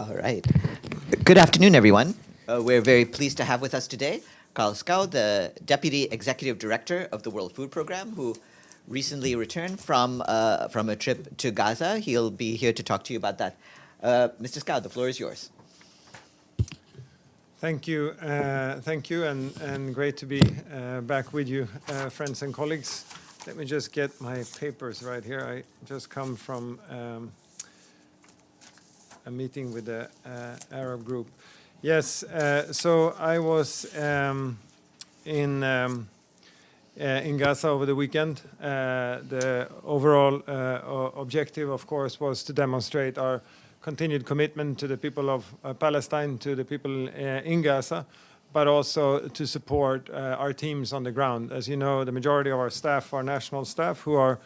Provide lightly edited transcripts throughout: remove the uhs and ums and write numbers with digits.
All right. Good afternoon, everyone. We're very pleased to have with us today Karl Skau, the Deputy Executive Director of the World Food Programme, who recently returned from a trip to Gaza. He'll be here to talk to you about that. Mr. Skau, the floor is yours. Thank you, and great to be back with you, friends and colleagues. Let me just get my papers right here. I just come from a meeting with the Arab group. Yes, so I was in Gaza over the weekend. The overall objective, of course, was to demonstrate our continued commitment to the people of Palestine, to the people in Gaza, but also to support our teams on the ground. As you know, the majority of our staff are national staff who are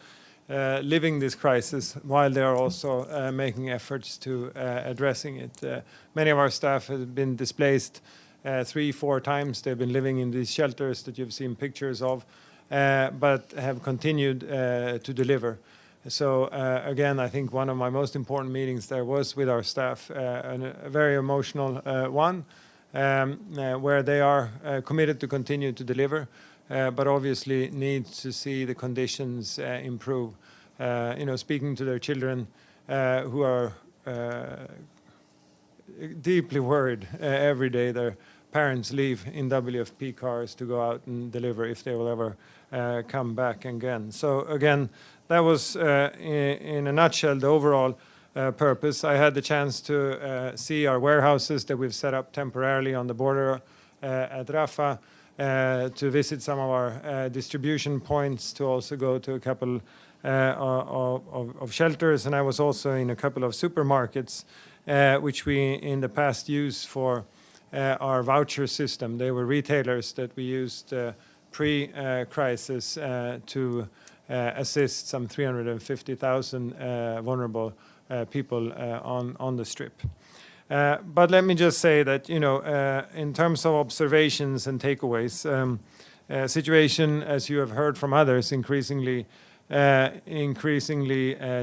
living this crisis while they are also making efforts to addressing it. Many of our staff have been displaced 3-4 times. They've been living in these shelters that you've seen pictures of, but have continued to deliver. So again, I think one of my most important meetings there was with our staff, a very emotional one, where they are committed to continue to deliver, but obviously need to see the conditions improve. Speaking to their children who are deeply worried every day. Their parents leave in WFP cars to go out and deliver if they will ever come back again. So again, that was in a nutshell the overall purpose. I had the chance to see our warehouses that we've set up temporarily on the border at Rafah, to visit some of our distribution points, to also go to a couple of shelters, and I was also in a couple of supermarkets, which we in the past used for our voucher system. They were retailers that we used pre-crisis to assist some 350,000 vulnerable people on the Strip. But let me just say that, in terms of observations and takeaways, situation, as you have heard from others, increasingly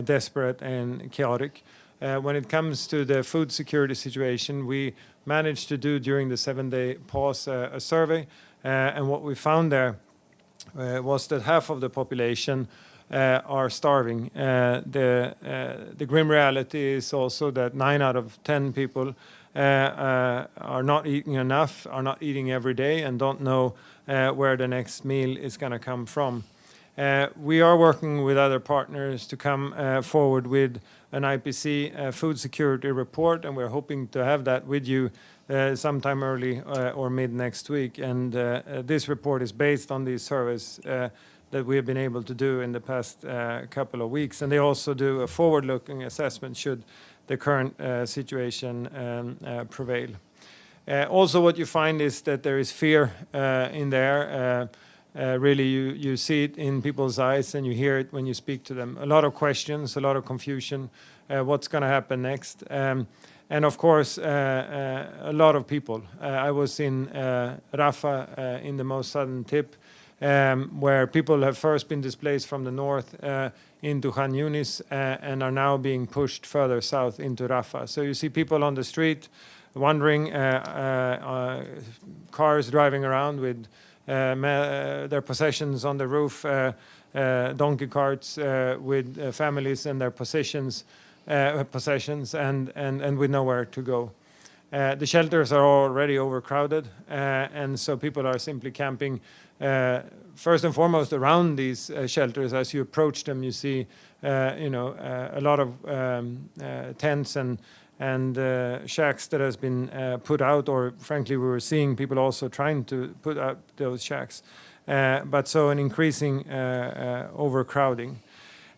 desperate and chaotic. When it comes to the food security situation, we managed to do during the 7-day pause a survey, and what we found there was that half of the population are starving. The grim reality is also that 9 out of 10 people are not eating enough, are not eating every day, and don't know where the next meal is going to come from. We are working with other partners to come forward with an IPC food security report, and we're hoping to have that with you sometime early or mid next week. And this report is based on these surveys that we have been able to do in the past couple of weeks. And they also do a forward-looking assessment should the current situation prevail. Also, what you find is that there is fear in there. Really, you see it in people's eyes, and you hear it when you speak to them. A lot of questions, a lot of confusion. What's going to happen next? And of course, a lot of people. I was in Rafah, in the most southern tip, where people have first been displaced from the north into Khan Yunis and are now being pushed further south into Rafah. So you see people on the street wandering, cars driving around with their possessions on the roof, donkey carts with families and their possessions, and with nowhere to go. The shelters are already overcrowded, and so people are simply camping. First and foremost, around these shelters, as you approach them, you see, a lot of tents and shacks that has been put out, or frankly, we were seeing people also trying to put out those shacks. But so an increasing overcrowding.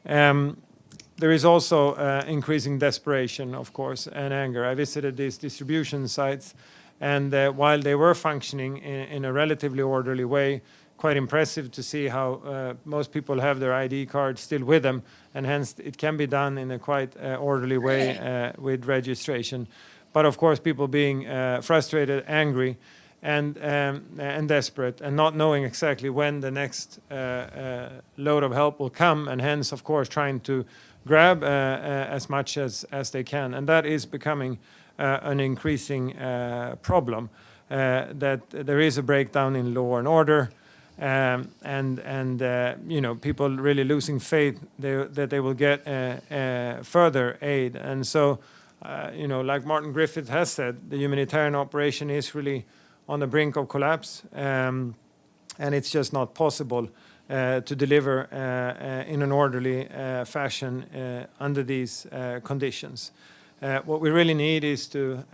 There is also increasing desperation, of course, and anger. I visited these distribution sites, and while they were functioning in a relatively orderly way, quite impressive to see how most people have their ID cards still with them, and hence it can be done in a quite orderly way with registration. But of course, people being frustrated, angry, and desperate, and not knowing exactly when the next load of help will come, and hence, of course, trying to grab as much as they can. And that is becoming an increasing problem, that there is a breakdown in law and order, and people really losing faith that they will get further aid. And so, like Martin Griffith has said, the humanitarian operation is really on the brink of collapse, and it's just not possible to deliver in an orderly fashion under these conditions. What we really need is to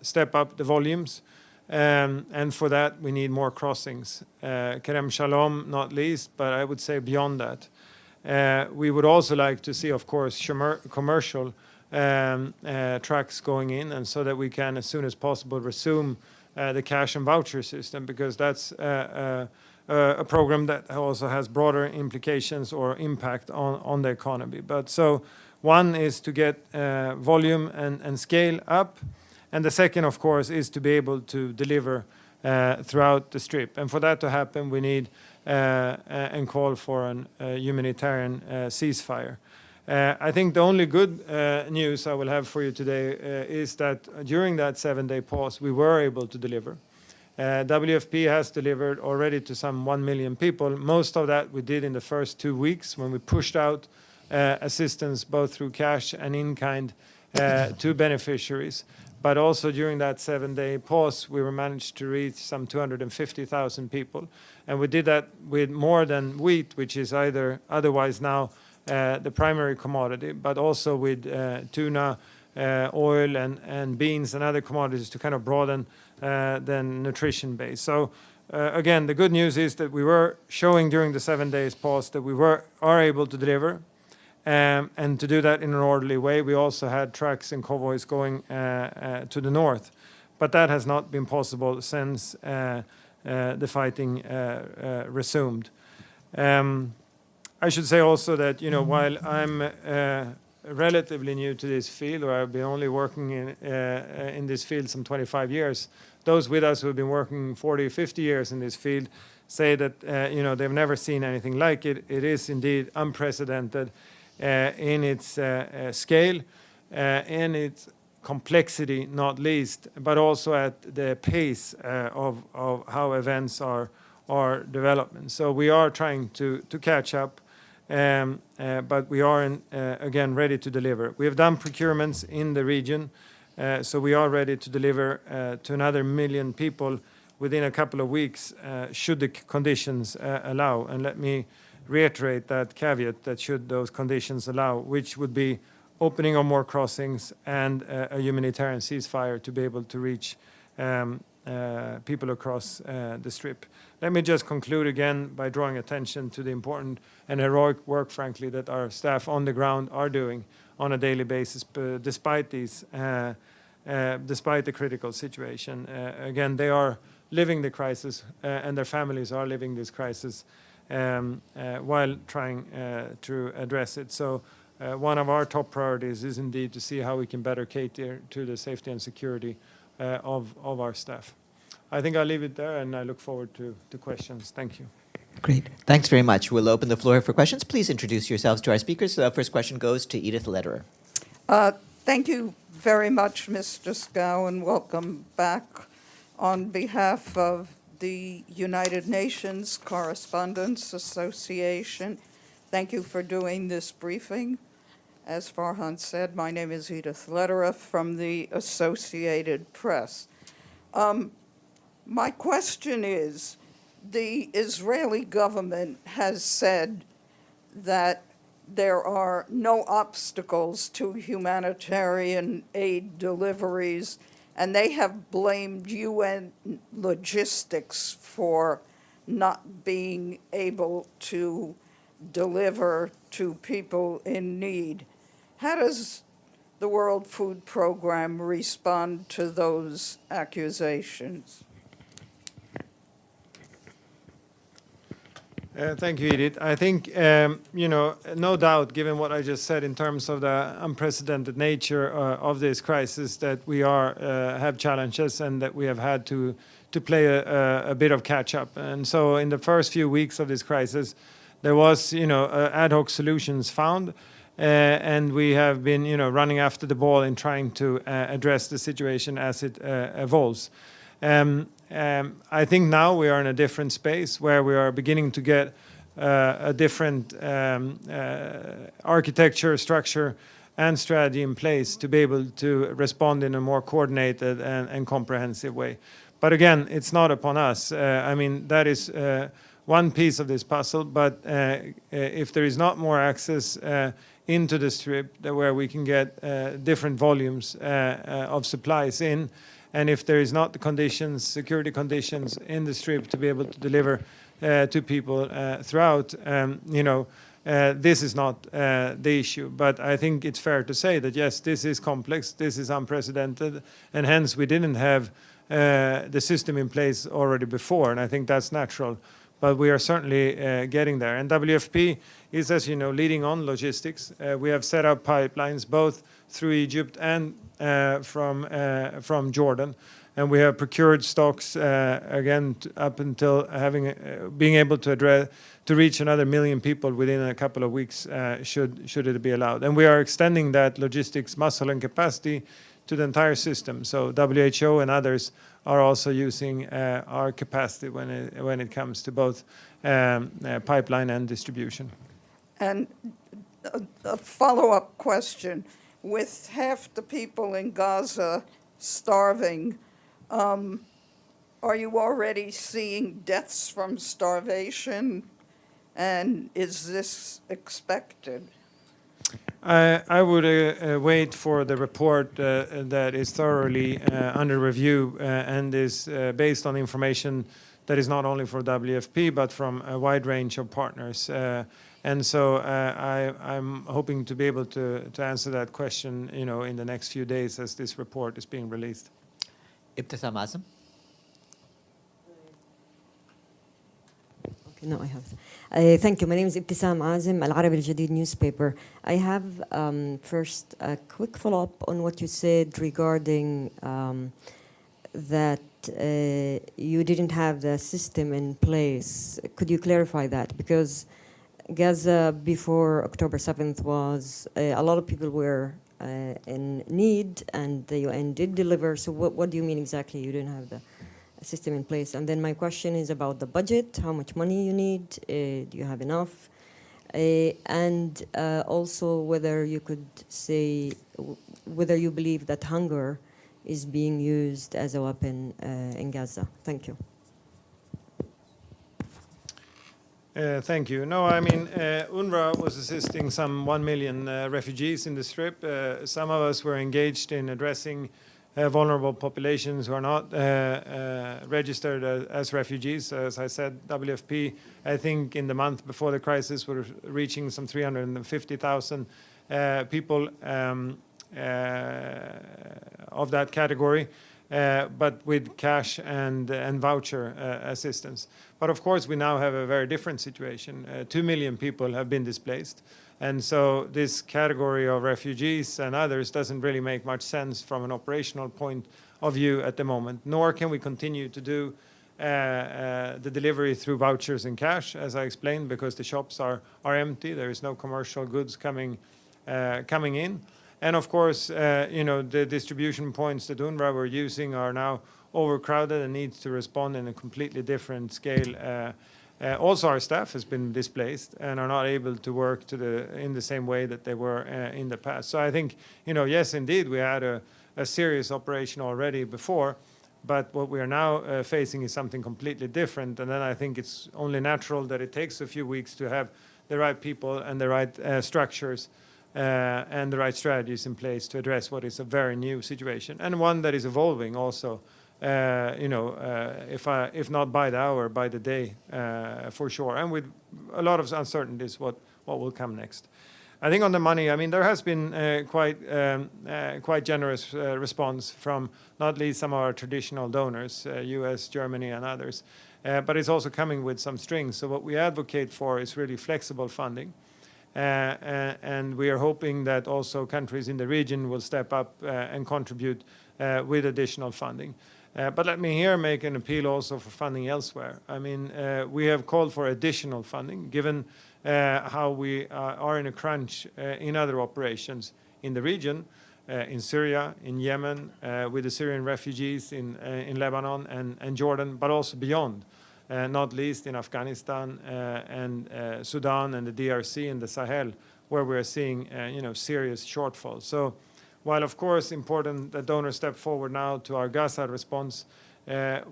step up the volumes, and for that we need more crossings. Kerem Shalom not least, but I would say beyond that. We would also like to see, of course, commercial trucks going in, and so that we can, as soon as possible, resume the cash and voucher system, because that's a program that also has broader implications or impact on the economy. But so one is to get volume and scale up, and the second, of course, is to be able to deliver throughout the Strip. And for that to happen, we need and call for a humanitarian ceasefire. I think the only good news I will have for you today is that during that 7-day pause, we were able to deliver. WFP has delivered already to some 1 million people. Most of that we did in the first 2 weeks, when we pushed out assistance both through cash and in-kind to beneficiaries. But also during that 7-day pause, we were managed to reach some 250,000 people. And we did that with more than wheat, which is otherwise now the primary commodity, but also with tuna, oil, and beans and other commodities to kind of broaden the nutrition base. So again, the good news is that we were showing during the 7 days pause that we are able to deliver, and to do that in an orderly way. We also had trucks and convoys going to the north, but that has not been possible since the fighting resumed. I should say also that, while I'm relatively new to this field, or I've been only working in this field some 25 years, those with us who have been working 40, 50 years in this field say that, they've never seen anything like it. It is indeed unprecedented in its scale, in its complexity, not least, but also at the pace of how events are developing. So we are trying to catch up. But we are, again, ready to deliver. We have done procurements in the region, so we are ready to deliver to another 1 million people within a couple of weeks, should the conditions allow. And let me reiterate that caveat, that should those conditions allow, which would be opening of more crossings and a humanitarian ceasefire to be able to reach people across the Strip. Let me just conclude again by drawing attention to the important and heroic work, frankly, that our staff on the ground are doing on a daily basis, despite the critical situation. Again, they are living the crisis, and their families are living this crisis while trying to address it. So one of our top priorities is indeed to see how we can better cater to the safety and security of our staff. I think I'll leave it there, and I look forward to questions. Thank you. Great. Thanks very much. We'll open the floor for questions. Please introduce yourselves to our speakers. The first question goes to Edith Lederer. Thank you very much, Mr. Skau, and welcome back. On behalf of the United Nations Correspondents Association, thank you for doing this briefing. As Farhan said, my name is Edith Lederer from the Associated Press. My question is, the Israeli government has said that there are no obstacles to humanitarian aid deliveries, and they have blamed UN logistics for not being able to deliver to people in need. How does the World Food Program respond to those accusations? Thank you, Edith. I think, no doubt, given what I just said in terms of the unprecedented nature of this crisis, that we have challenges and that we have had to play a bit of catch-up. And so in the first few weeks of this crisis, there was, ad hoc solutions found. and we have been, running after the ball in trying to address the situation as it evolves. I think now we are in a different space where we are beginning to get a different architecture, structure, and strategy in place to be able to respond in a more coordinated and comprehensive way. But again, it's not upon us. That is one piece of this puzzle, but if there is not more access into the Strip where we can get different volumes of supplies in, and if there is not the conditions, security conditions in the Strip to be able to deliver to people throughout, this is not the issue. But I think it's fair to say that, yes, this is complex, this is unprecedented, and hence we didn't have the system in place already before, and I think that's natural. But we are certainly getting there. And WFP is, as you know, leading on logistics. We have set up pipelines both through Egypt and from Jordan. And we have procured stocks, again, up until being able to reach another 1 million people within a couple of weeks, should it be allowed. And we are extending that logistics muscle and capacity to the entire system. So WHO and others are also using our capacity when it comes to both pipeline and distribution. And a follow-up question. With half the people in Gaza starving, are you already seeing deaths from starvation? And is this expected? I would wait for the report that is thoroughly under review and is based on information that is not only for WFP but from a wide range of partners. And so I'm hoping to be able to answer that question, in the next few days as this report is being released. Ibtisam Azam. Okay, no, I have. Thank you. My name is Ibtisam Azim, Al Arabi Al Jadid newspaper. I have first a quick follow-up on what you said regarding that you didn't have the system in place. Could you clarify that? Because Gaza before October 7th was, a lot of people were in need and the UN did deliver. So what do you mean exactly you didn't have the system in place? And then my question is about the budget, how much money you need, do you have enough? And also whether you could say, whether you believe that hunger is being used as a weapon in Gaza. Thank you. Thank you. No, UNRWA was assisting some 1 million refugees in the Strip. Some of us were engaged in addressing vulnerable populations who are not registered as refugees. As I said, WFP, I think in the month before the crisis, were reaching some 350,000 people of that category, but with cash and voucher assistance. But of course, we now have a very different situation. 2 million people have been displaced. And so this category of refugees and others doesn't really make much sense from an operational point of view at the moment, nor can we continue to do the delivery through vouchers and cash, as I explained, because the shops are empty. There is no commercial goods coming in. And of course, the distribution points that UNRWA were using are now overcrowded and needs to respond in a completely different scale. Also, our staff has been displaced and are not able to work in the same way that they were in the past. So I think, yes, indeed, we had a serious operation already before, but what we are now facing is something completely different. And then I think it's only natural that it takes a few weeks to have the right people and the right structures and the right strategies in place to address what is a very new situation and one that is evolving also. If not by the hour, by the day, for sure, and with a lot of uncertainties what will come next. I think on the money, there has been quite generous response from not least some of our traditional donors, US, Germany, and others, but it's also coming with some strings. So what we advocate for is really flexible funding. And we are hoping that also countries in the region will step up and contribute with additional funding. But let me here make an appeal also for funding elsewhere. I mean, we have called for additional funding, given how we are in a crunch in other operations in the region, in Syria, in Yemen, with the Syrian refugees in Lebanon and Jordan, but also beyond, not least in Afghanistan and Sudan and the DRC and the Sahel, where we're seeing serious shortfalls. So while, of course, important that donors step forward now to our Gaza response,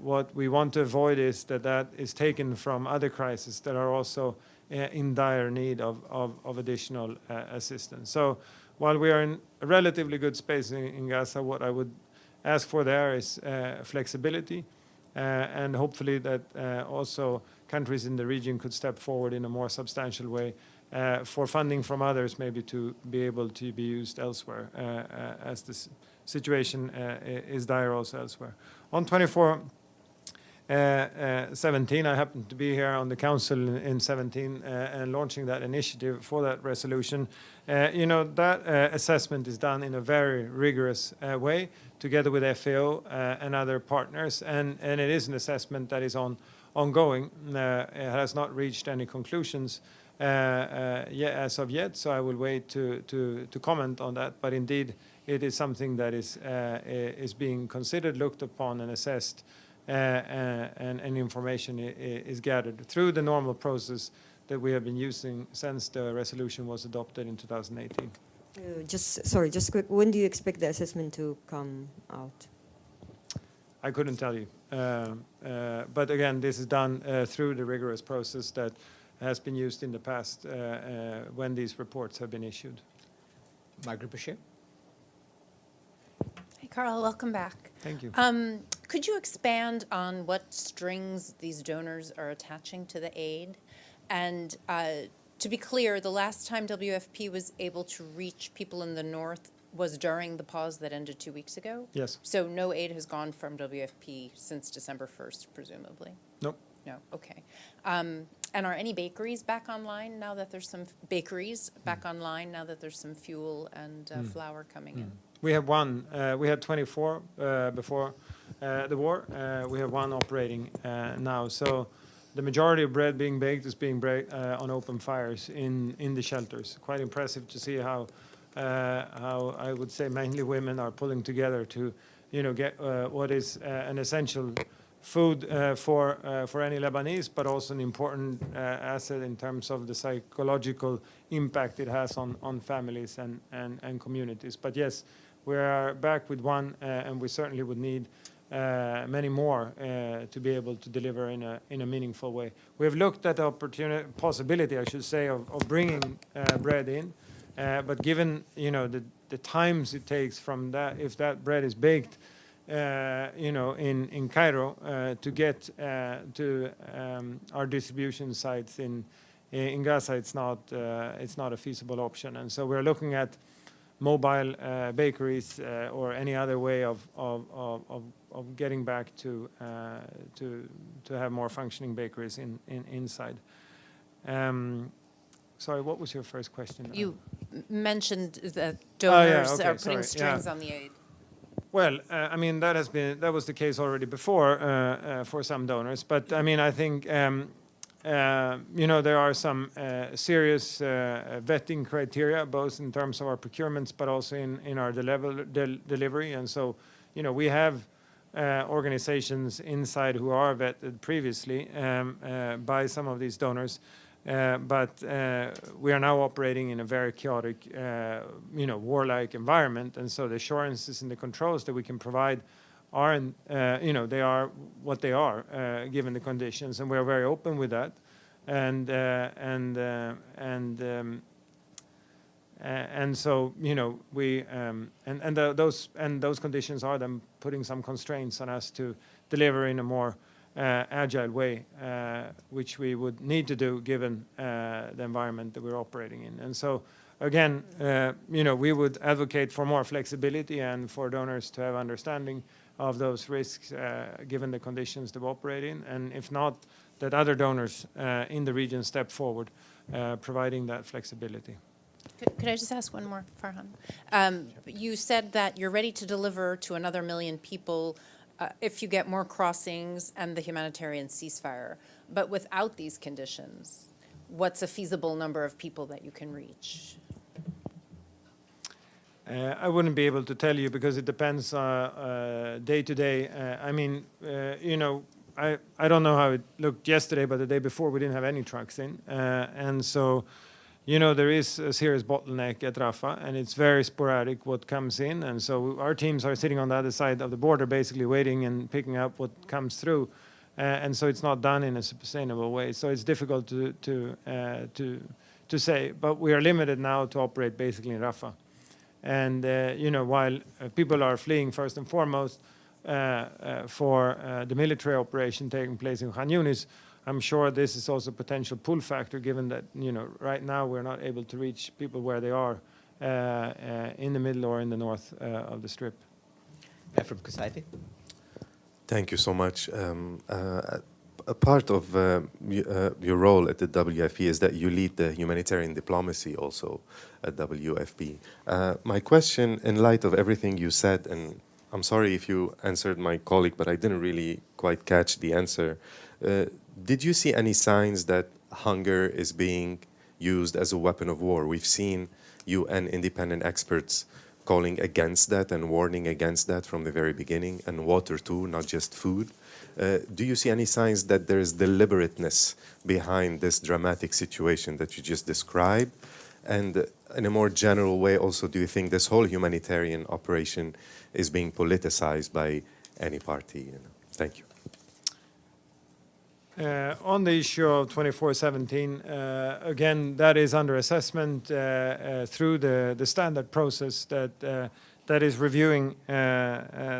what we want to avoid is that is taken from other crises that are also in dire need of additional assistance. So while we are in a relatively good space in Gaza, what I would ask for there is flexibility, and hopefully that also countries in the region could step forward in a more substantial way for funding from others, maybe to be able to be used elsewhere, as the situation is dire also elsewhere. On 24/17, I happened to be here on the council in 17 and launching that initiative for that resolution. That assessment is done in a very rigorous way, together with FAO and other partners, and it is an assessment that is ongoing. It has not reached any conclusions as of yet, so I will wait to comment on that. But indeed, it is something that is being considered, looked upon, and assessed, and information is gathered through the normal process that we have been using since the resolution was adopted in 2018. Just quick. When do you expect the assessment to come out? I couldn't tell you, but again, this is done through the rigorous process that has been used in the past when these reports have been issued. Margaret Bashir. Hey, Carl, welcome back. Thank you. Could you expand on what strings these donors are attaching to the aid? And to be clear, the last time WFP was able to reach people in the north was during the pause that ended 2 weeks ago? Yes. So no aid has gone from WFP since December 1st, presumably? Nope. No, okay. And are any bakeries back online now that there's some online now that there's some fuel and flour coming in? We have one. We had 24 before the war. We have one operating now. So the majority of bread being baked is being baked on open fires in the shelters. Quite impressive to see how I would say mainly women are pulling together to get what is an essential food for any Lebanese, but also an important asset in terms of the psychological impact it has on families and communities. But yes, we are back with one, and we certainly would need many more to be able to deliver in a meaningful way. We have looked at the possibility, I should say, of bringing bread in, but given the times it takes from that, if that bread is baked in Cairo to get to our distribution sites in Gaza, it's not a feasible option. And so we're looking at mobile bakeries or any other way of getting back to have more functioning bakeries inside. Sorry, what was your first question? You mentioned that donors are putting strings on the aid. Well, I mean, that was the case already before for some donors. But I mean, I think there are some serious vetting criteria, both in terms of our procurements, but also in our delivery. And so, we have organizations inside who are vetted previously by some of these donors. But we are now operating in a very chaotic, warlike environment, and so the assurances and the controls that we can provide aren't, they are what they are given the conditions, and we are very open with that, and so we those conditions are then putting some constraints on us to deliver in a more agile way, which we would need to do given the environment that we're operating in. And so, again, we would advocate for more flexibility and for donors to have understanding of those risks given the conditions they operate in, and if not, that other donors in the region step forward, providing that flexibility. Could I just ask one more, Farhan? You said that you're ready to deliver to another 1 million people if you get more crossings and the humanitarian ceasefire. But without these conditions, what's a feasible number of people that you can reach? I wouldn't be able to tell you because it depends day to day. I don't know how it looked yesterday, but the day before we didn't have any trucks in. And so, there is a serious bottleneck at Rafah, and it's very sporadic what comes in. And so our teams are sitting on the other side of the border, basically waiting and picking up what comes through. And so it's not done in a sustainable way. So it's difficult to say. But we are limited now to operate basically in Rafah. And, while people are fleeing first and foremost for the military operation taking place in Khan Yunis, I'm sure this is also a potential pull factor given that, right now we're not able to reach people where they are in the middle or in the north of the Strip. From Kusaifi. Thank you so much. A part of your role at the WFP is that you lead the humanitarian diplomacy also at WFP. My question, in light of everything you said, and I'm sorry if you answered my colleague, but I didn't really quite catch the answer. Did you see any signs that hunger is being used as a weapon of war? We've seen UN independent experts calling against that and warning against that from the very beginning, and water too, not just food. Do you see any signs that there is deliberateness behind this dramatic situation that you just described? And in a more general way also, do you think this whole humanitarian operation is being politicized by any party? Thank you. On the issue of 24/17, again, that is under assessment through the standard process that is reviewing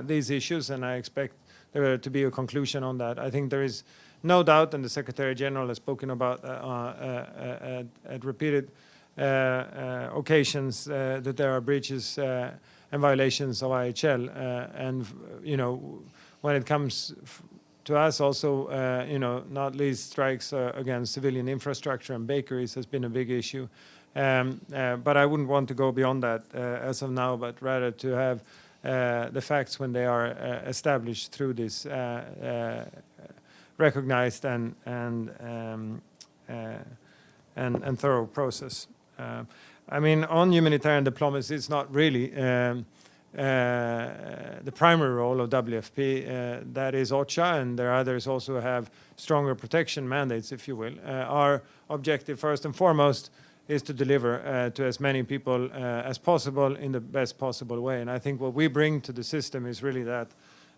these issues, and I expect there to be a conclusion on that. I think there is no doubt, and the Secretary General has spoken about at repeated occasions that there are breaches and violations of IHL, and when it comes to us also, not least strikes against civilian infrastructure and bakeries has been a big issue. But I wouldn't want to go beyond that as of now, but rather to have the facts when they are established through this recognized and thorough process. On humanitarian diplomacy, it's not really the primary role of WFP. That is OCHA, and there are others also have stronger protection mandates, if you will. Our objective, first and foremost, is to deliver to as many people as possible in the best possible way. And I think what we bring to the system is really that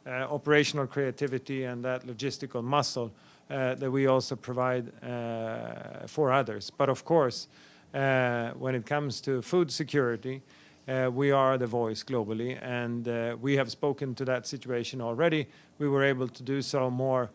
operational creativity and that logistical muscle that we also provide for others. But of course, when it comes to food security, we are the voice globally, and we have spoken to that situation already. We were able to do so more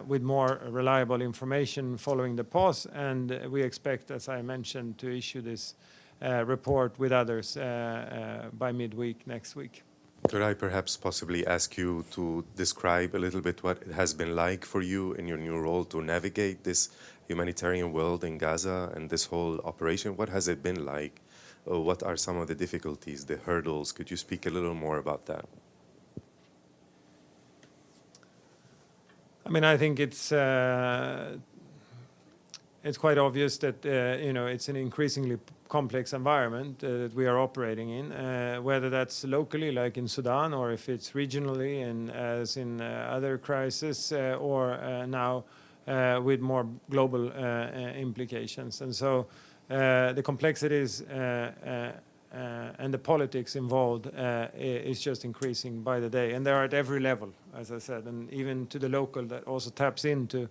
with more reliable information following the pause, and we expect, as I mentioned, to issue this report with others by midweek next week. Could I perhaps possibly ask you to describe a little bit what it has been like for you in your new role to navigate this humanitarian world in Gaza and this whole operation? What has it been like? What are some of the difficulties, the hurdles? Could you speak a little more about that? I think it's quite obvious that it's an increasingly complex environment that we are operating in, whether that's locally, like in Sudan, or if it's regionally, and as in other crises, or now with more global implications. And so the complexities and the politics involved is just increasing by the day, and they're at every level, as I said, and even to the local that also taps into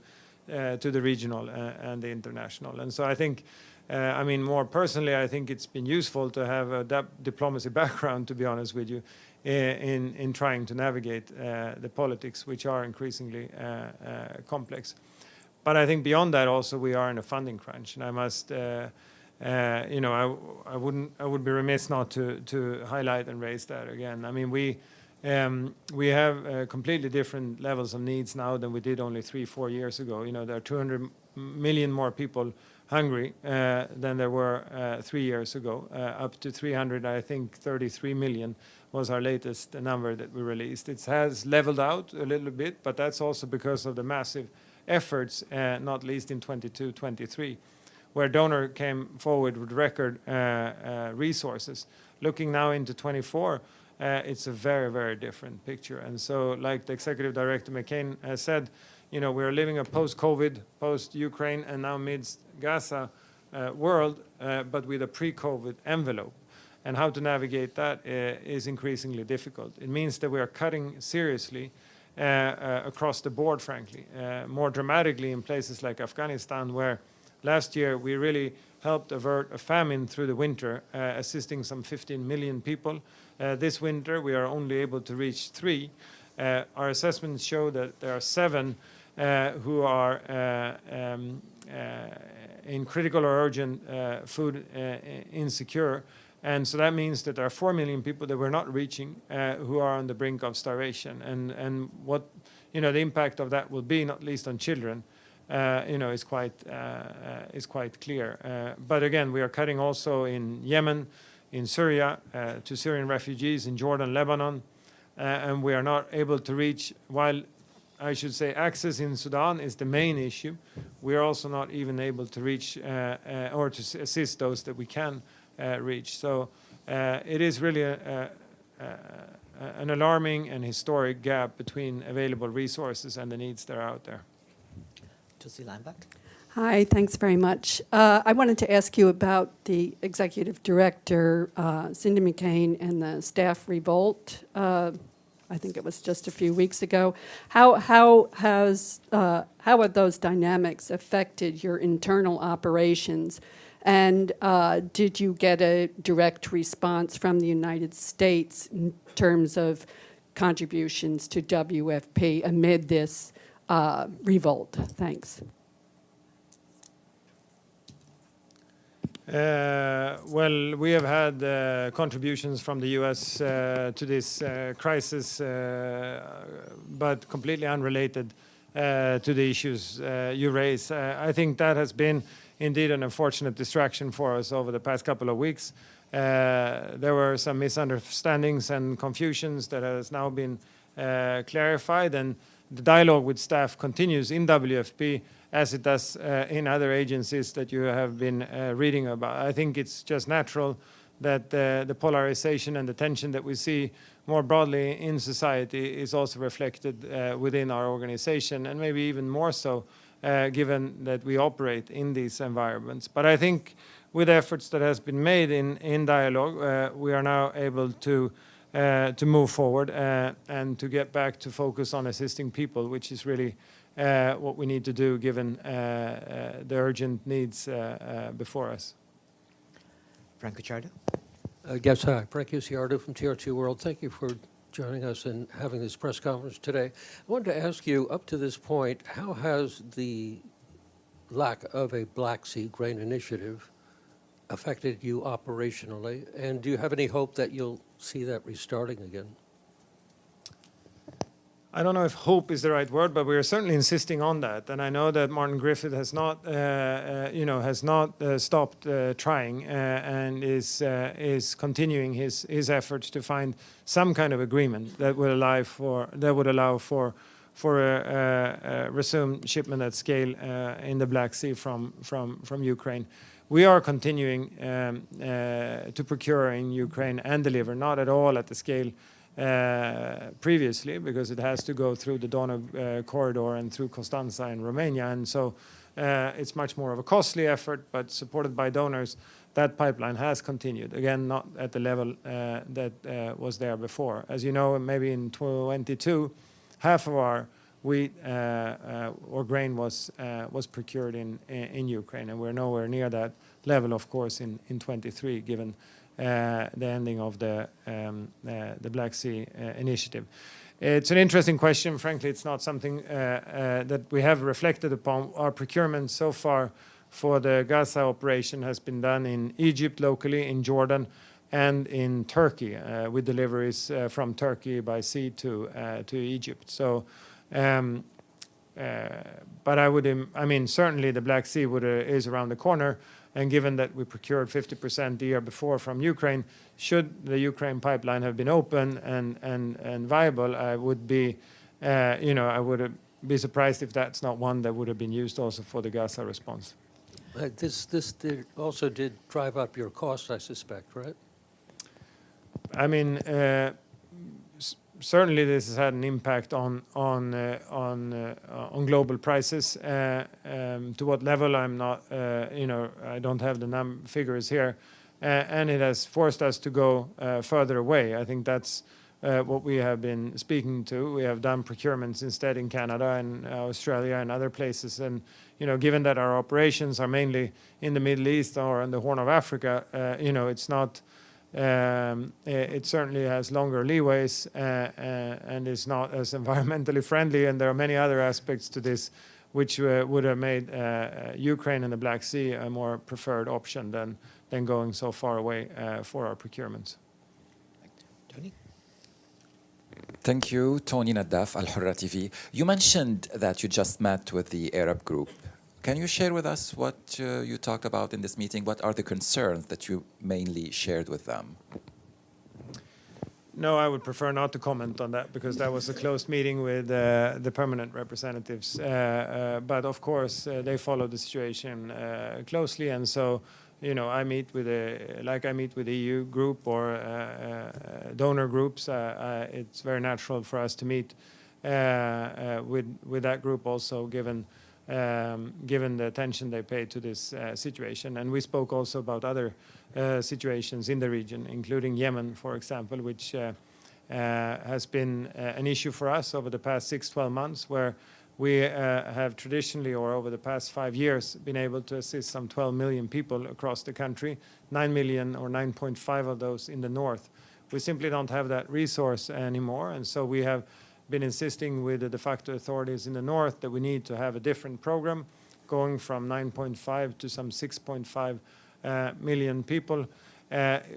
to the regional and the international. And so I think, more personally, I think it's been useful to have a diplomacy background, to be honest with you, in trying to navigate the politics, which are increasingly complex. But I think beyond that, also we are in a funding crunch, and I must. I would be remiss not to highlight and raise that again. We have completely different levels of needs now than we did only 3-4 years ago. There are 200 million more people hungry than there were 3 years ago, up to 333 million was our latest number that we released. It has leveled out a little bit, but that's also because of the massive efforts, not least in 22-23, where donor came forward with record resources. Looking now into 24, it's a very, very different picture. And so, like the Executive Director McCain has said, you know, we're living a post-COVID, post-Ukraine, and now mid-Gaza world, but with a pre-COVID envelope. And how to navigate that is increasingly difficult. It means that we are cutting seriously across the board, frankly, more dramatically in places like Afghanistan, where last year we really helped avert a famine through the winter, assisting some 15 million people. This winter we are only able to reach 3. Our assessments show that there are 7 who are in critical or urgent food insecure. And so that means that there are 4 million people that we're not reaching who are on the brink of starvation. And what, you know, the impact of that will be, not least on children, you know, is quite clear. But again, we are cutting also in Yemen, in Syria, to Syrian refugees, in Jordan, Lebanon, and we are not able to reach, while I should say access in Sudan is the main issue, we are also not even able to reach or to assist those that we can reach. So it is really an alarming and historic gap between available resources and the needs that are out there. Tulsi Lambach. Hi, thanks very much. I wanted to ask you about the Executive Director, Cindy McCain, and the staff revolt. I think it was just a few weeks ago. How have those dynamics affected your internal operations? And did you get a direct response from the United States in terms of contributions to WFP amid this revolt? Thanks. Well, we have had contributions from the U.S. To this crisis, but completely unrelated to the issues you raise. I think that has been indeed an unfortunate distraction for us over the past couple of weeks. There were some misunderstandings and confusions that has now been clarified, and the dialogue with staff continues in WFP as it does in other agencies that you have been reading about. I think it's just natural that the polarization and the tension that we see more broadly in society is also reflected within our organization, and maybe even more so given that we operate in these environments. But I think with efforts that has been made in dialogue, we are now able to move forward and to get back to focus on assisting people, which is really what we need to do given the urgent needs before us. Frank Cucciardo. Yes, hi. Frank Cucciardo from TRT World. Thank you for joining us and having this press conference today. I wanted to ask you, up to this point, how has the lack of a Black Sea grain initiative affected you operationally? And do you have any hope that you'll see that restarting again? I don't know if hope is the right word, but we are certainly insisting on that. And I know that Martin Griffith has not, stopped trying and is continuing his efforts to find some kind of agreement that would allow for a resumed shipment at scale in the Black Sea from Ukraine. We are continuing to procure in Ukraine and deliver, not at all at the scale previously, because it has to go through the Donau corridor and through Constanța in Romania, and so it's much more of a costly effort, but supported by donors, that pipeline has continued. Again, not at the level that was there before. As you know, maybe in 2022, half of our wheat or grain was procured in Ukraine, and we're nowhere near that level, of course, in 23, given the ending of the Black Sea initiative. It's an interesting question. Frankly, it's not something that we have reflected upon. Our procurement so far for the Gaza operation has been done in Egypt locally, in Jordan, and in Turkey, with deliveries from Turkey by sea to Egypt. So but I mean, certainly the Black Sea is around the corner, and given that we procured 50% the year before from Ukraine, should the Ukraine pipeline have been open and viable, I would be, I would be surprised if that's not one that would have been used also for the Gaza response. This also did drive up your costs, I suspect, right? I mean, certainly this has had an impact on global prices. To what level, I'm not, I don't have the figures here, and it has forced us to go further away. I think that's what we have been speaking to. We have done procurements instead in Canada and Australia and other places, and given that our operations are mainly in the Middle East or in the Horn of Africa, it's not. It certainly has longer leeways and is not as environmentally friendly, and there are many other aspects to this which would have made Ukraine and the Black Sea a more preferred option than going so far away for our procurements. Tony? Thank you, Tony Naddaf, Al Hurra TV. You mentioned that you just met with the Arab group. Can you share with us what you talked about in this meeting? What are the concerns that you mainly shared with them? No, I would prefer not to comment on that because that was a closed meeting with the permanent representatives. But of course, they follow the situation closely, and so I meet with I meet with the EU group or donor groups. It's very natural for us to meet with that group also, given the attention they pay to this situation. And we spoke also about other situations in the region, including Yemen, for example, which has been an issue for us over the past 6-12 months, where we have traditionally, or over the past 5 years, been able to assist some 12 million people across the country, 9 million or 9.5 of those in the north. We simply don't have that resource anymore, and so we have been insisting with the de facto authorities in the north that we need to have a different program, going from 9.5 to some 6.5 million people.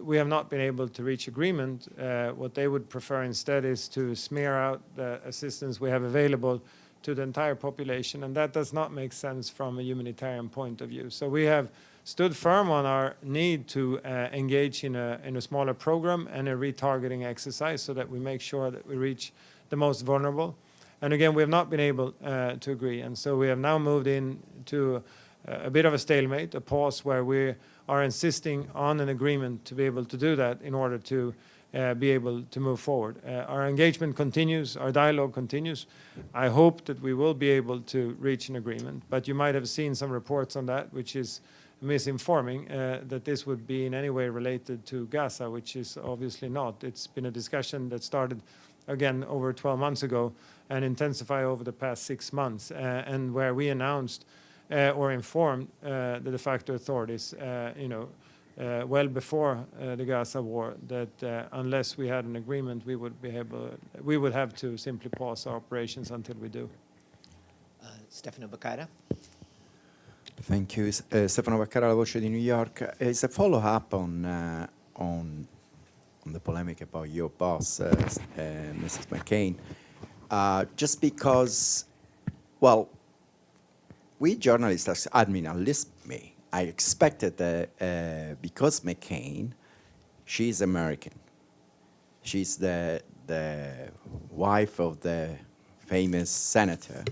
We have not been able to reach agreement. What they would prefer instead is to smear out the assistance we have available to the entire population, and that does not make sense from a humanitarian point of view. So we have stood firm on our need to engage in a smaller program and a retargeting exercise so that we make sure that we reach the most vulnerable. And again, we have not been able to agree, and so we have now moved into a bit of a stalemate, a pause where we are insisting on an agreement to be able to do that in order to be able to move forward. Our engagement continues, our dialogue continues. I hope that we will be able to reach an agreement, but you might have seen some reports on that, which is misinforming that this would be in any way related to Gaza, which is obviously not. It's been a discussion that started, again, over 12 months ago and intensified over the past 6 months, and where we announced or informed the de facto authorities, well before the Gaza war, that unless we had an agreement, we would have to simply pause our operations until we do. Stefano Baccara. Thank you. Stefano Baccara, La Voce di New York. It's a follow-up on the polemic about your boss, Mrs. McCain. Just because, well, we journalists, I mean, at least me, I expected that because McCain, she's American. She's the wife of the famous senator.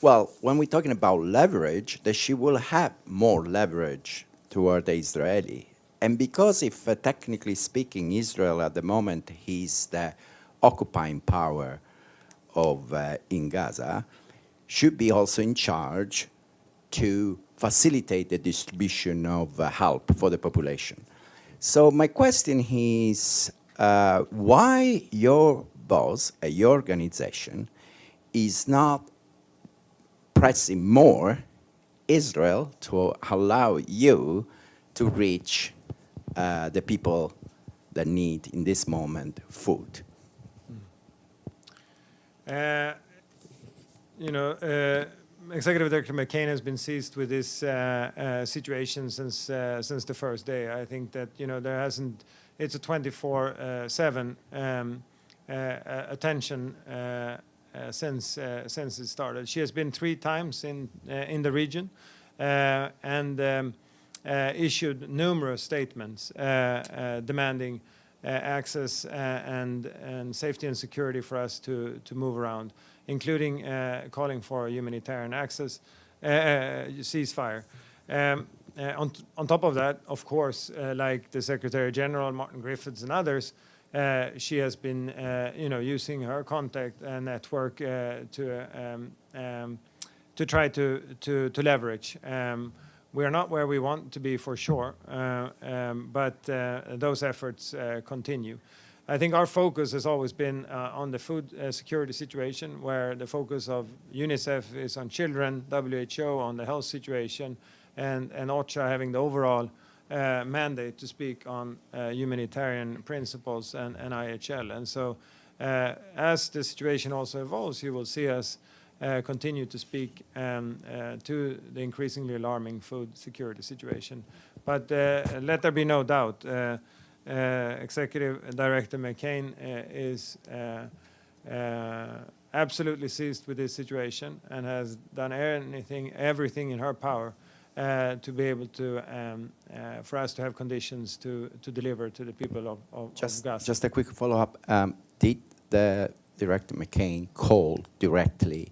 Well, when we're talking about leverage, that she will have more leverage toward the Israeli. And because if, technically speaking, Israel at the moment is the occupying power of in Gaza, should be also in charge to facilitate the distribution of help for the population. So my question is, why your boss, your organization, is not pressing more Israel to allow you to reach the people that need, in this moment, food? Executive Director McCain has been seized with this situation since the first day. I think that there hasn't. It's a 24/7 attention since it started. She has been 3 times in the region and issued numerous statements demanding access and safety and security for us to move around, including calling for humanitarian access, ceasefire. On top of that, of course, like the Secretary General, Martin Griffiths, and others, she has been, using her contact network to try to leverage. We are not where we want to be for sure, but those efforts continue. I think our focus has always been on the food security situation, where the focus of UNICEF is on children, WHO on the health situation, and OCHA having the overall mandate to speak on humanitarian principles and IHL. And so as the situation also evolves, you will see us continue to speak to the increasingly alarming food security situation. But let there be no doubt, Executive Director McCain is absolutely seized with this situation and has done everything in her power to be able to, for us to have conditions to deliver to the people of Gaza. Just a quick follow-up. Did the Director McCain call directly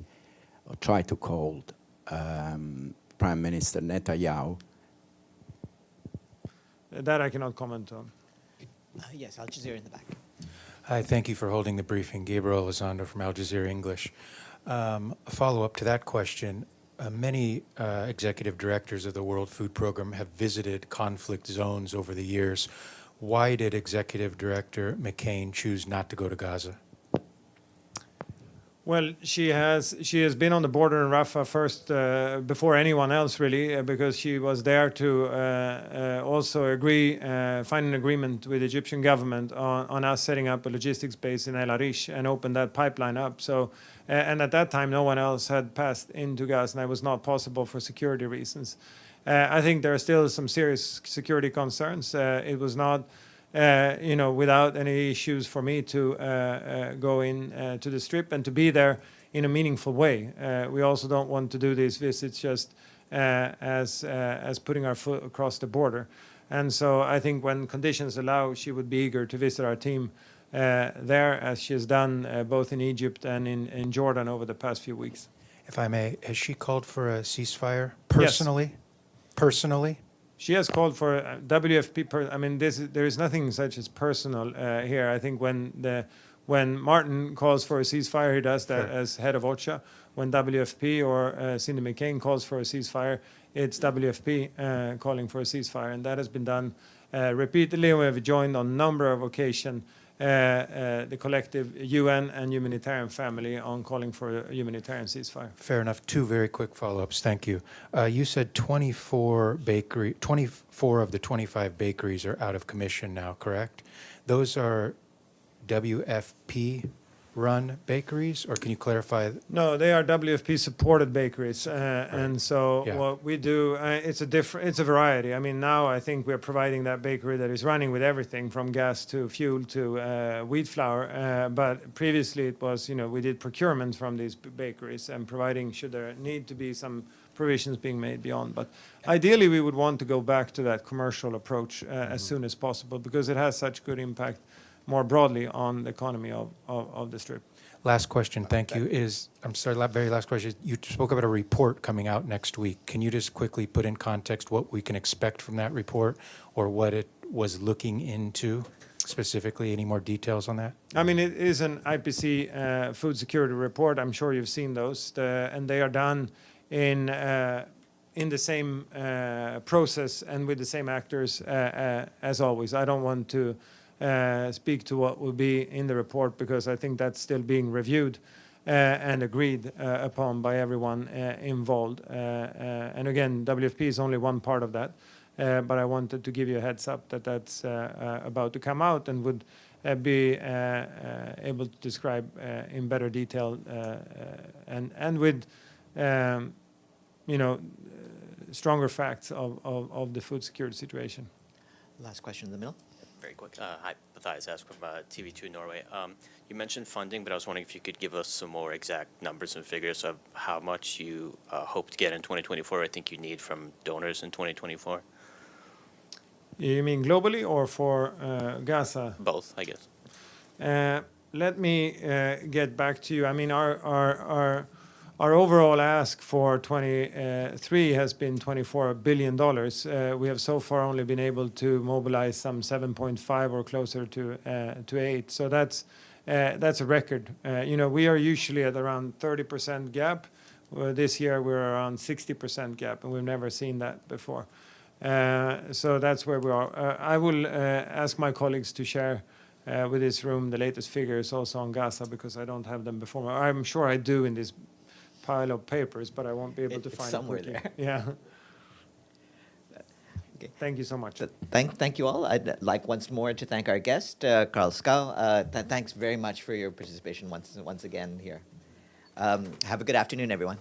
or try to call Prime Minister Netanyahu? That I cannot comment on. Yes, Al Jazeera in the back. Hi, thank you for holding the briefing. Gabriel Alando from Al Jazeera English. A follow-up to that question. Many executive directors of the World Food Program have visited conflict zones over the years. Why did Executive Director McCain choose not to go to Gaza? Well, she has been on the border in Rafah first before anyone else, really, because she was there to also find an agreement with the Egyptian government on us setting up a logistics base in El Arish and open that pipeline up. So, and at that time, no one else had passed into Gaza, and it was not possible for security reasons. I think there are still some serious security concerns. It was not, without any issues for me to go in to the Strip and to be there in a meaningful way. We also don't want to do these visits just as putting our foot across the border. And so I think when conditions allow, she would be eager to visit our team there, as she has done both in Egypt and in Jordan over the past few weeks. If I may, has she called for a ceasefire personally? Yes. Personally? She has called for WFP. There is nothing such as personal here. I think when Martin calls for a ceasefire, he does that as head of OCHA. When WFP or Cindy McCain calls for a ceasefire, it's WFP calling for a ceasefire, and that has been done repeatedly. We have joined on a number of occasions the collective UN and humanitarian family on calling for a humanitarian ceasefire. Fair enough. 2 very quick follow-ups. Thank you. You said 24 of the 25 bakeries are out of commission now, correct? Those are WFP-run bakeries, or can you clarify? No, they are WFP-supported bakeries, and so what we do, it's a variety. I mean, now I think we're providing that bakery that is running with everything from gas to fuel to wheat flour. But previously, it was we did procurement from these bakeries and providing should there need to be some provisions being made beyond. But ideally, we would want to go back to that commercial approach as soon as possible, because it has such good impact more broadly on the economy of the Strip. Last question, thank you, very last question. You spoke about a report coming out next week. Can you just quickly put in context what we can expect from that report, or what it was looking into specifically? Any more details on that? I mean, it is an IPC food security report. I'm sure you've seen those, and they are done in the same process and with the same actors as always. I don't want to speak to what will be in the report, because I think that's still being reviewed and agreed upon by everyone involved. And again, WFP is only one part of that, but I wanted to give you a heads up that that's about to come out, and would be able to describe in better detail and with stronger facts of the food security situation. Last question in the middle. very quick. Hi, Matthias Ask from TV2 Norway. You mentioned funding, but I was wondering if you could give us some more exact numbers and figures of how much you hope to get in 2024. I think you need from donors in 2024. You mean globally or for Gaza? Both, I guess. Let me get back to you. I mean, our overall ask for 23 has been $24 billion. We have so far only been able to mobilize some 7.5 or closer to 8. So that's a record. You know, we are usually at around 30% gap. This year we're around 60% gap, and we've never seen that before. So that's where we are. I will ask my colleagues to share with this room the latest figures also on Gaza, because I don't have them before. I'm sure I do in this pile of papers, but I won't be able to It's find somewhere it quickly. there. Yeah. Okay. Thank you so much. Thank you all. I'd like once more to thank our guest, Carl Skau. Thanks very much for your participation once again here. Have a good afternoon, everyone.